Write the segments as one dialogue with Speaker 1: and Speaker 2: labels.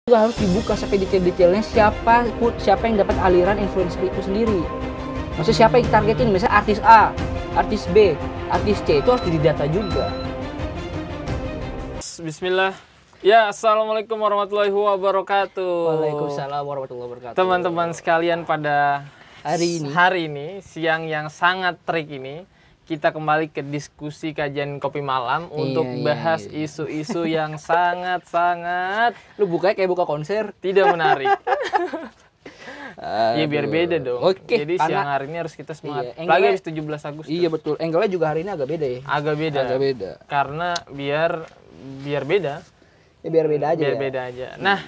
Speaker 1: juga harus dibuka sampai detail-detailnya siapa yang dapat aliran influencer itu sendiri. Maksudnya siapa yang targetin, misalnya artis A, artis B, artis C, itu harus didata juga.
Speaker 2: Bismillah. Ya, assalamualaikum warahmatullahi wabarakatuh.
Speaker 1: Waalaikumsalam warahmatullahi wabarakatuh.
Speaker 2: Teman-teman sekalian, pada
Speaker 1: hari ini
Speaker 2: siang yang sangat terik ini, kita kembali ke diskusi kajian kopi malam untuk bahas isu-isu yang sangat-sangat
Speaker 1: lu bukanya kayak buka konser
Speaker 2: tidak menarik. Iya, biar beda dong.
Speaker 1: Oke,
Speaker 2: jadi
Speaker 1: karena,
Speaker 2: siang hari ini harus kita semangat.
Speaker 1: Iya,
Speaker 2: Lagi habis 17 Agustus.
Speaker 1: Iya betul. Angle-nya juga hari ini agak beda ya.
Speaker 2: Agak beda. Karena biar beda.
Speaker 1: Ya, biar beda aja.
Speaker 2: Biar beda aja. Nah,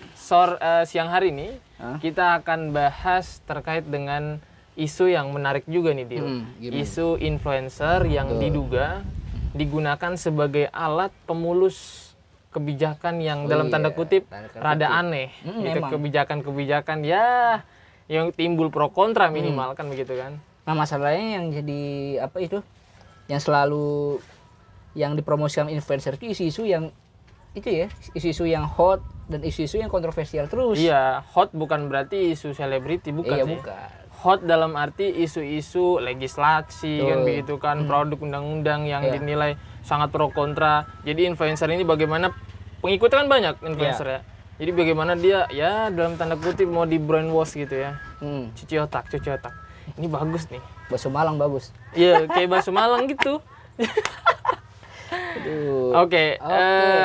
Speaker 2: siang hari ini kita akan bahas terkait dengan isu yang menarik juga nih, Dil. Isu influencer yang diduga digunakan sebagai alat pemulus kebijakan yang dalam tanda kutip rada aneh. Gitu, kebijakan-kebijakan ya yang timbul pro kontra minimal kan begitu kan.
Speaker 1: Nah, masalahnya yang jadi apa itu? Yang selalu yang dipromosikan influencer itu isu-isu yang itu ya, isu-isu yang hot dan isu-isu yang kontroversial terus.
Speaker 2: Iya, hot bukan berarti isu selebriti, bukan.
Speaker 1: Iya,
Speaker 2: sih.
Speaker 1: bukan.
Speaker 2: Hot dalam arti isu-isu legislasi kan begitu kan, produk undang-undang yang dinilai sangat pro kontra. Jadi influencer ini bagaimana pengikutnya kan banyak influencer ya. Jadi bagaimana dia ya dalam tanda kutip mau di brainwash gitu ya. Cuci otak. Ini bagus nih.
Speaker 1: Bakso Malang bagus.
Speaker 2: Iya, kayak bakso Malang gitu. Oke,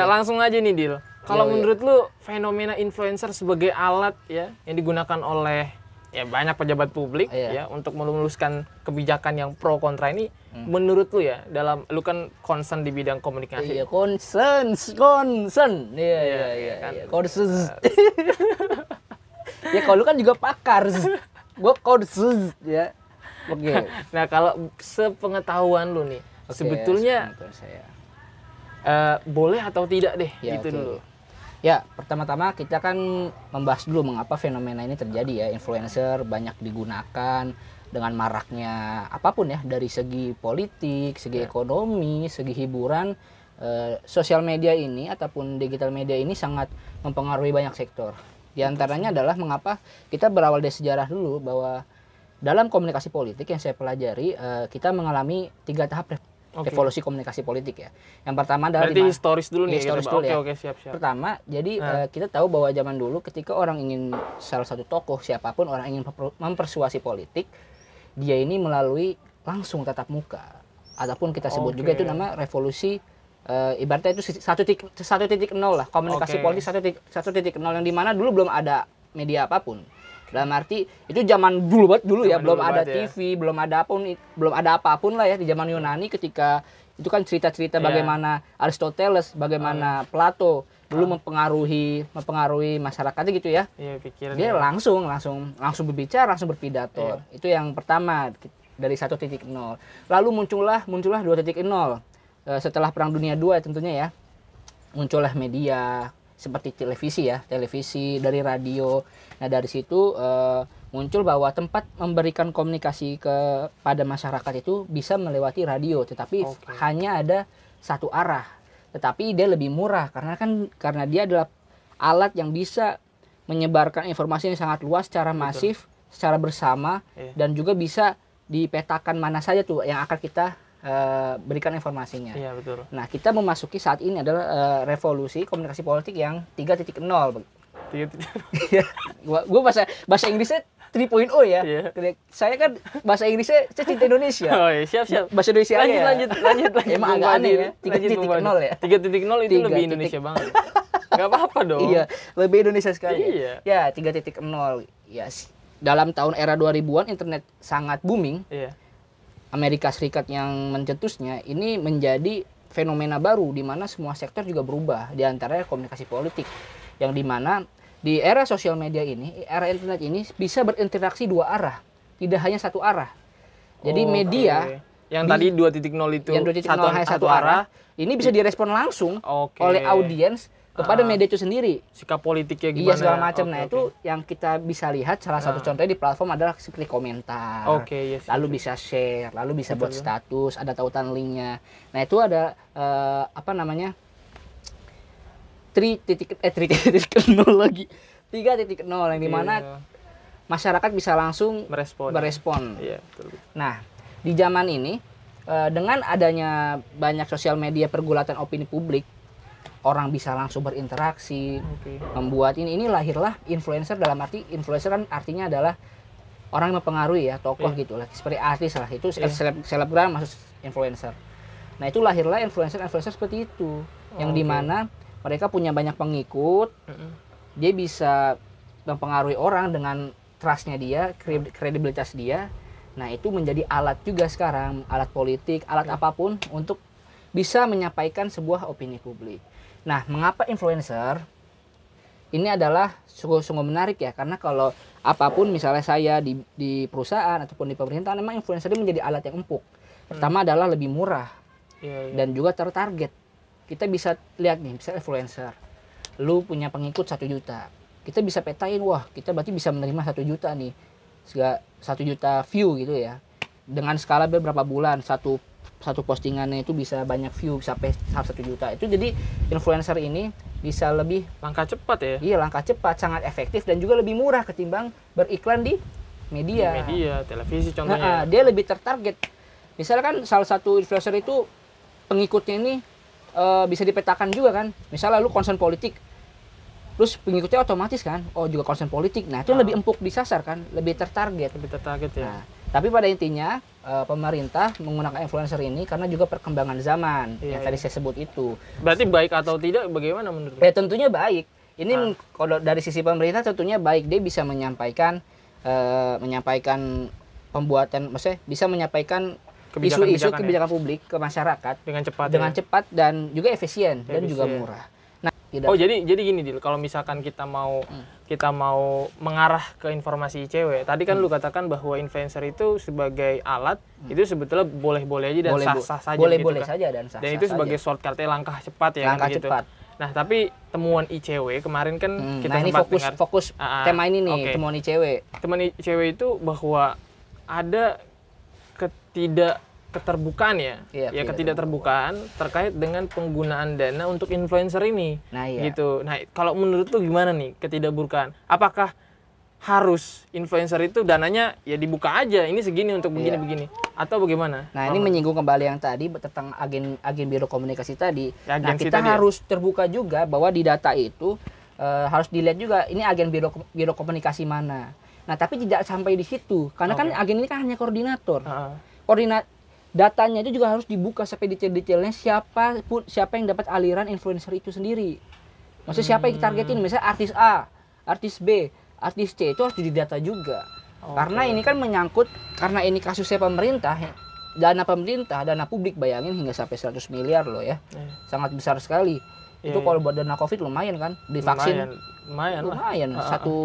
Speaker 2: langsung aja nih, Dil. Kalau menurut lu fenomena influencer sebagai alat ya yang digunakan oleh ya banyak pejabat publik ya untuk meluluskan kebijakan yang pro kontra ini, menurut lu ya, dalam lu kan concern di bidang komunikasi.
Speaker 1: Iya, concern. Iya,
Speaker 2: kan?
Speaker 1: Concern. Ya kalau lu kan juga pakar. Gua concern ya. Oke.
Speaker 2: Nah, kalau sepengetahuan lu nih, sebetulnya boleh atau tidak deh gitu dulu.
Speaker 1: Ya, pertama-tama kita kan membahas dulu mengapa fenomena ini terjadi ya. Influencer banyak digunakan dengan maraknya apapun ya, dari segi politik, segi ekonomi, segi hiburan. Sosial media ini ataupun digital media ini sangat mempengaruhi banyak sektor. Di antaranya adalah mengapa kita berawal dari sejarah dulu, bahwa dalam komunikasi politik yang saya pelajari, kita mengalami 3 tahap evolusi komunikasi politik ya. Yang pertama adalah
Speaker 2: berarti historis dulu nih.
Speaker 1: Historis dulu ya.
Speaker 2: Oke, siap.
Speaker 1: Pertama, jadi kita tahu bahwa zaman dulu ketika orang ingin salah satu tokoh siapapun, orang ingin mempersuasi politik, dia ini melalui langsung tatap muka, ataupun kita sebut juga itu nama revolusi. Ibaratnya itu 1.0 lah, komunikasi politik 1.0, yang dimana dulu belum ada media apapun. Dalam arti itu zaman dulu ya, belum ada TV, belum ada apapun lah ya. Di zaman Yunani ketika itu kan cerita-cerita bagaimana Aristoteles, bagaimana Plato dulu mempengaruhi masyarakatnya gitu ya.
Speaker 2: Iya, pikiran.
Speaker 1: Dia langsung berbicara, langsung berpidato. Itu yang pertama dari 1.0. Lalu muncullah 2.0. Setelah Perang Dunia II tentunya ya. Muncullah media seperti televisi, dari radio. Nah, dari situ muncul bahwa tempat memberikan komunikasi kepada masyarakat itu bisa melewati radio, tetapi hanya ada satu arah. Tetapi dia lebih murah karena dia adalah alat yang bisa menyebarkan informasi yang sangat luas secara masif, secara bersama, dan juga bisa dipetakan mana saja tuh yang akan kita berikan informasinya.
Speaker 2: Iya, betul.
Speaker 1: Nah, kita memasuki saat ini adalah revolusi komunikasi politik yang 3.0. Gue bahasa Inggrisnya 3.0 ya. Saya kan bahasa Inggrisnya saya cinta Indonesia.
Speaker 2: Oh iya, siap.
Speaker 1: Bahasa Indonesia
Speaker 2: lanjut.
Speaker 1: Emang agak aneh ya. 3.0 ya.
Speaker 2: 3.0 itu lebih Indonesia banget. Gak apa-apa dong.
Speaker 1: Iya, lebih Indonesia sekali.
Speaker 2: Iya.
Speaker 1: Ya, 3.0. Ya, dalam tahun era 2000-an internet sangat booming.
Speaker 2: Iya.
Speaker 1: Amerika Serikat yang mencetusnya ini menjadi fenomena baru di mana semua sektor juga berubah, di antaranya komunikasi politik, yang dimana di era sosial media ini, era internet ini bisa berinteraksi 2 arah, tidak hanya satu arah. Jadi media
Speaker 2: yang tadi 2.0 itu
Speaker 1: yang 2.0 hanya satu arah, ini bisa direspon langsung oleh audiens kepada media itu sendiri.
Speaker 2: Sikap politiknya gimana?
Speaker 1: Iya, segala macam. Itu yang kita bisa lihat, salah satu contohnya di platform adalah seperti komentar. Lalu bisa share, lalu bisa buat status, ada tautan linknya. Nah, itu ada 3.0 lagi. 3.0 yang dimana masyarakat bisa langsung berespon.
Speaker 2: Iya, betul.
Speaker 1: Nah, di zaman ini dengan adanya banyak sosial media pergulatan opini publik, orang bisa langsung berinteraksi, membuat ini lahirlah influencer. Dalam arti influencer kan artinya adalah orang yang mempengaruhi ya, tokoh gitu lah, seperti artis lah, itu selebgram masuk influencer. Nah, itu lahirlah influencer seperti itu, yang dimana mereka punya banyak pengikut, dia bisa mempengaruhi orang dengan trustnya dia, kredibilitas dia. Nah, itu menjadi alat juga sekarang, alat politik, alat apapun untuk bisa menyampaikan sebuah opini publik. Nah, mengapa influencer? Ini adalah sungguh menarik ya, karena kalau apapun misalnya saya di perusahaan ataupun di pemerintahan, memang influencer ini menjadi alat yang empuk. Pertama adalah lebih murah dan juga tertarget. Kita bisa lihat nih, misalnya influencer, lu punya pengikut 1 juta, kita bisa petain, wah kita berarti bisa menerima 1 juta nih, 1 juta view gitu ya, dengan skala beberapa bulan, satu postingannya itu bisa banyak view sampai 1 juta. Itu jadi influencer ini bisa lebih
Speaker 2: langkah cepat ya.
Speaker 1: Iya, langkah cepat, sangat efektif dan juga lebih murah ketimbang beriklan di media.
Speaker 2: Di media, televisi contohnya.
Speaker 1: Dia lebih tertarget. Misalnya kan salah satu influencer itu pengikutnya ini bisa dipetakan juga kan. Misalnya lu concern politik, terus pengikutnya otomatis kan, oh juga concern politik. Nah, itu lebih empuk disasar kan, lebih tertarget.
Speaker 2: Ya.
Speaker 1: Nah, tapi pada intinya pemerintah menggunakan influencer ini karena juga perkembangan zaman yang tadi saya sebut itu.
Speaker 2: Berarti baik atau tidak bagaimana menurut?
Speaker 1: Ya tentunya baik. Ini kalau dari sisi pemerintah tentunya baik, dia bisa menyampaikan pembuatan, maksudnya bisa menyampaikan isu-isu kebijakan publik ke masyarakat dengan cepat dan juga efisien dan juga murah. Nah,
Speaker 2: jadi gini Dil, kalau misalkan kita mau mengarah ke informasi ICW, tadi kan lu katakan bahwa influencer itu sebagai alat itu sebetulnya boleh-boleh aja dan sah-sah saja
Speaker 1: boleh-boleh saja dan sah-sah.
Speaker 2: Dan itu sebagai shortcut-nya langkah cepat ya
Speaker 1: langkah
Speaker 2: kan gitu.
Speaker 1: Cepat.
Speaker 2: Nah, tapi temuan ICW kemarin kan kita
Speaker 1: ini
Speaker 2: sempat
Speaker 1: fokus tema ini nih, temuan ICW.
Speaker 2: Temuan ICW itu bahwa ada ketidakterbukaan ya, ketidakterbukaan terkait dengan penggunaan dana untuk influencer ini.
Speaker 1: Nah,
Speaker 2: gitu. Nah, kalau menurut lu gimana nih ketidakterbukaan? Apakah harus influencer itu dananya ya dibuka aja, ini segini untuk begini-begini, atau bagaimana?
Speaker 1: Nah, ini menyinggung kembali yang tadi tentang agen biro komunikasi tadi. Nah, kita harus terbuka juga bahwa di data itu harus dilihat juga ini agen biro komunikasi mana. Nah, tapi tidak sampai di situ, karena kan agen ini kan hanya koordinator. Datanya itu juga harus dibuka sampai detail-detailnya, siapa yang dapat aliran influencer itu sendiri. Maksudnya siapa yang ditargetin, misalnya artis A, artis B, artis C, itu harus didata juga. Karena ini kan menyangkut, karena ini kasusnya pemerintah, dana publik, bayangin hingga sampai 100 miliar loh ya. Sangat besar sekali. Itu kalau buat dana Covid lumayan kan, divaksin. Lumayan. Satu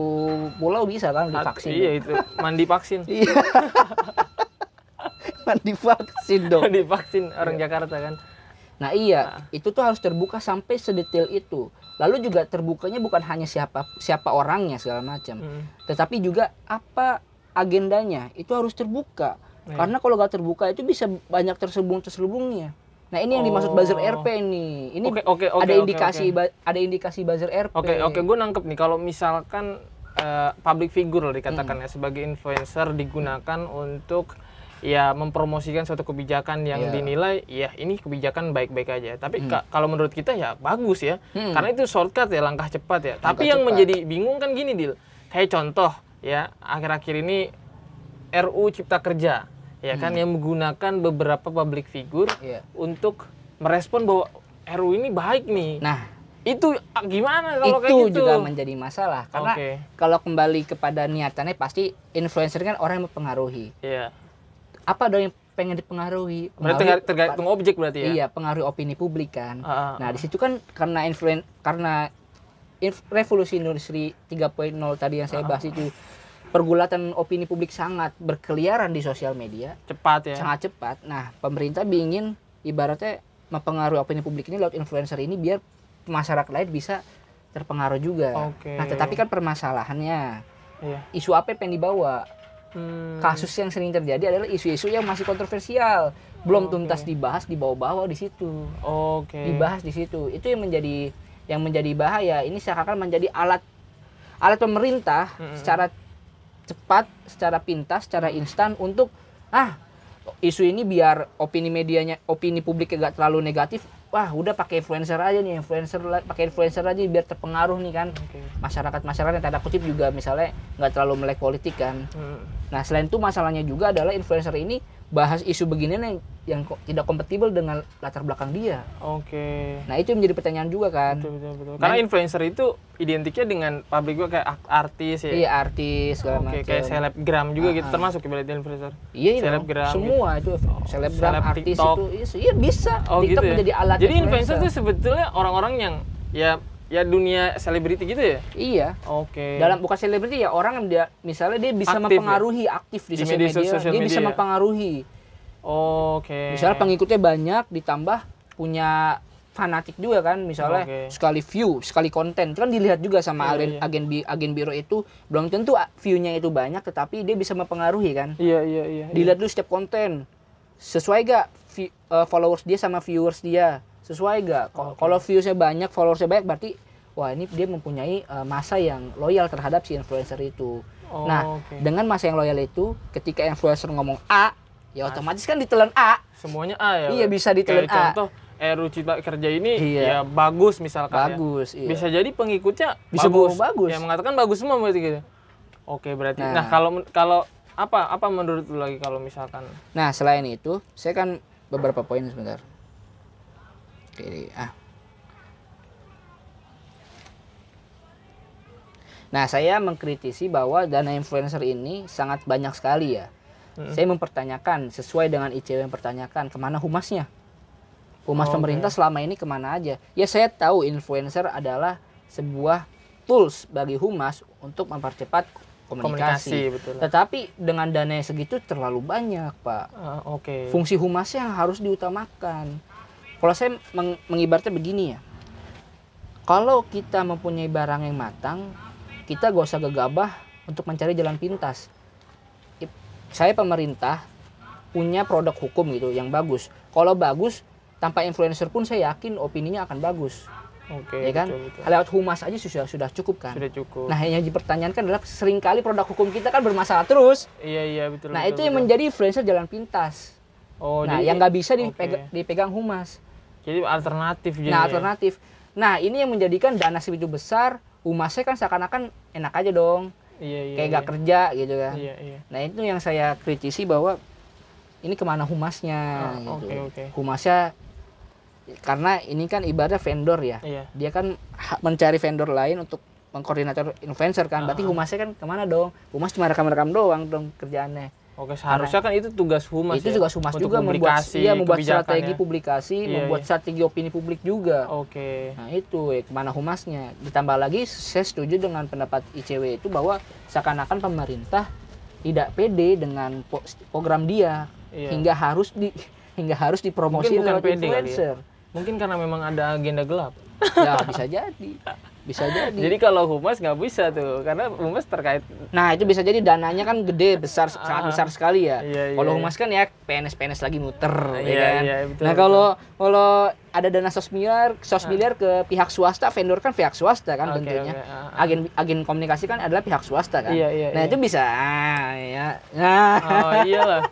Speaker 1: pulau bisa kan divaksin.
Speaker 2: Iya, itu mandi vaksin.
Speaker 1: Iya. Divaksin dong.
Speaker 2: Divaksin orang Jakarta kan.
Speaker 1: Nah itu tuh harus terbuka sampai sedetail itu. Lalu juga terbukanya bukan hanya siapa orangnya segala macam, tetapi juga apa agendanya itu harus terbuka. Karena kalau nggak terbuka itu bisa banyak terselubungnya. Nah, ini yang dimaksud buzzer RP nih. Ini ada indikasi buzzer RP.
Speaker 2: Oke, gue nangkep nih kalau misalkan public figure dikatakan ya sebagai influencer digunakan untuk ya mempromosikan suatu kebijakan yang dinilai ya ini kebijakan baik-baik aja. Tapi kalau menurut kita ya bagus ya. Karena itu shortcut ya, langkah cepat ya. Tapi yang menjadi bingung kan gini Dil. Kayak contoh ya, akhir-akhir ini RU Cipta Kerja ya kan yang menggunakan beberapa public figure untuk merespon bahwa RU ini baik nih.
Speaker 1: Nah,
Speaker 2: itu gimana kalau kayak gitu?
Speaker 1: Itu juga menjadi masalah karena kalau kembali kepada niatannya pasti influencer kan orang yang mempengaruhi.
Speaker 2: Iya.
Speaker 1: Apa dong yang pengen dipengaruhi?
Speaker 2: Berarti tergantung objek berarti ya?
Speaker 1: Iya, pengaruhi opini publik kan. Nah, di situ kan karena revolusi industri 3.0 tadi yang saya bahas itu, pergulatan opini publik sangat berkeliaran di sosial media.
Speaker 2: Cepat ya?
Speaker 1: Sangat cepat. Nah, pemerintah ingin ibaratnya mempengaruhi opini publik ini lewat influencer ini biar masyarakat lain bisa terpengaruh juga. Nah, tetapi kan permasalahannya, isu apa yang dibawa? Kasus yang sering terjadi adalah isu-isu yang masih kontroversial, belum tuntas dibahas, dibawa-bawa di situ. Dibahas di situ. Itu yang yang menjadi bahaya ini seakan-akan menjadi alat pemerintah secara cepat, secara pintas, secara instan untuk isu ini biar opini publiknya gak terlalu negatif. Wah, udah pakai influencer aja biar terpengaruh nih kan. Masyarakat yang tanda kutip juga misalnya nggak terlalu melek politik kan. Nah, selain itu masalahnya juga adalah influencer ini bahas isu beginian yang tidak kompatibel dengan latar belakang dia. Nah, itu menjadi pertanyaan juga kan.
Speaker 2: Betul. Karena influencer itu identiknya dengan publik gua kayak artis ya.
Speaker 1: Iya, artis segala macam.
Speaker 2: Kayak selebgram juga gitu termasuk ibaratnya influencer.
Speaker 1: Iya,
Speaker 2: selebgram
Speaker 1: semua gitu. Itu selebgram, artis
Speaker 2: TikTok.
Speaker 1: Itu iya bisa. TikTok
Speaker 2: gitu ya?
Speaker 1: menjadi alat
Speaker 2: Jadi influencer itu sebetulnya orang-orang yang ya dunia selebriti gitu ya?
Speaker 1: Iya. Dalam bukan selebriti ya, orang yang dia misalnya dia bisa
Speaker 2: aktif
Speaker 1: mempengaruhi aktif di sosial media, dia bisa mempengaruhi. Misalnya pengikutnya banyak ditambah punya fanatik juga kan, misalnya sekali view, sekali konten. Itu kan dilihat juga sama agen biro itu, belum tentu view-nya itu banyak tetapi dia bisa mempengaruhi kan.
Speaker 2: Iya.
Speaker 1: Dilihat dulu setiap konten. Sesuai gak followers dia sama viewers dia? Sesuai gak? Kalau viewsnya banyak, followersnya banyak, berarti wah ini dia mempunyai masa yang loyal terhadap si influencer itu. Dengan masa yang loyal itu, ketika influencer ngomong A, ya otomatis kan ditelan A.
Speaker 2: Semuanya A ya?
Speaker 1: Iya, bisa ditelan A.
Speaker 2: Contoh, RUU Cipta Kerja ini ya bagus misalkan
Speaker 1: bagus,
Speaker 2: ya. Bisa jadi pengikutnya
Speaker 1: bisa
Speaker 2: bagus. Ya mengatakan bagus semua berarti gitu. Berarti. Nah, kalau apa menurut lu lagi kalau misalkan?
Speaker 1: Nah, selain itu, saya kan beberapa poin sebentar. Nah, saya mengkritisi bahwa dana influencer ini sangat banyak sekali ya. Saya mempertanyakan sesuai dengan ICW yang mempertanyakan kemana humasnya. Humas pemerintah selama ini kemana aja? Ya saya tahu influencer adalah sebuah tools bagi humas untuk mempercepat komunikasi.
Speaker 2: Betul.
Speaker 1: Tetapi dengan dana yang segitu terlalu banyak, Pak. Fungsi humasnya yang harus diutamakan. Kalau saya mengibaratnya begini ya. Kalau kita mempunyai barang yang matang, kita gak usah gegabah untuk mencari jalan pintas. Saya pemerintah punya produk hukum gitu yang bagus. Kalau bagus, tanpa influencer pun saya yakin opininya akan bagus. Ya kan?
Speaker 2: Betul.
Speaker 1: Lewat humas aja sudah cukup kan?
Speaker 2: Sudah cukup.
Speaker 1: Nah, yang dipertanyakan adalah seringkali produk hukum kita kan bermasalah terus.
Speaker 2: Iya, betul.
Speaker 1: Nah, itu yang menjadi influencer jalan pintas. Yang nggak bisa dipegang humas.
Speaker 2: Jadi alternatif jadi.
Speaker 1: Nah, alternatif. Nah, ini yang menjadikan dana segitu besar, humasnya kan seakan-akan enak aja dong. Kayak gak kerja gitu kan. Nah, itu yang saya kritisi bahwa ini kemana humasnya gitu. Humasnya karena ini kan ibaratnya vendor ya. Dia kan mencari vendor lain untuk mengkoordinator influencer kan. Berarti humasnya kan kemana dong? Humas cuma rekam-rekam doang dong kerjaannya.
Speaker 2: Seharusnya kan itu tugas humas.
Speaker 1: Itu tugas humas juga membuat strategi publikasi, membuat strategi opini publik juga. Nah, itu kemana humasnya. Ditambah lagi saya setuju dengan pendapat ICW itu bahwa seakan-akan pemerintah tidak pede dengan program dia hingga harus dipromosi lewat influencer.
Speaker 2: Mungkin karena memang ada agenda gelap.
Speaker 1: Ya, bisa jadi.
Speaker 2: Jadi kalau humas nggak bisa tuh, karena humas terkait.
Speaker 1: Nah, itu bisa jadi dananya kan gede, sangat besar sekali ya. Kalau humas kan ya PNS lagi muter, ya kan. Betul, nah, kalau ada dana 100 miliar ke pihak swasta, vendor kan pihak swasta kan tentunya. Agen komunikasi kan adalah pihak swasta kan. Nah, itu bisa ya.
Speaker 2: Iyalah.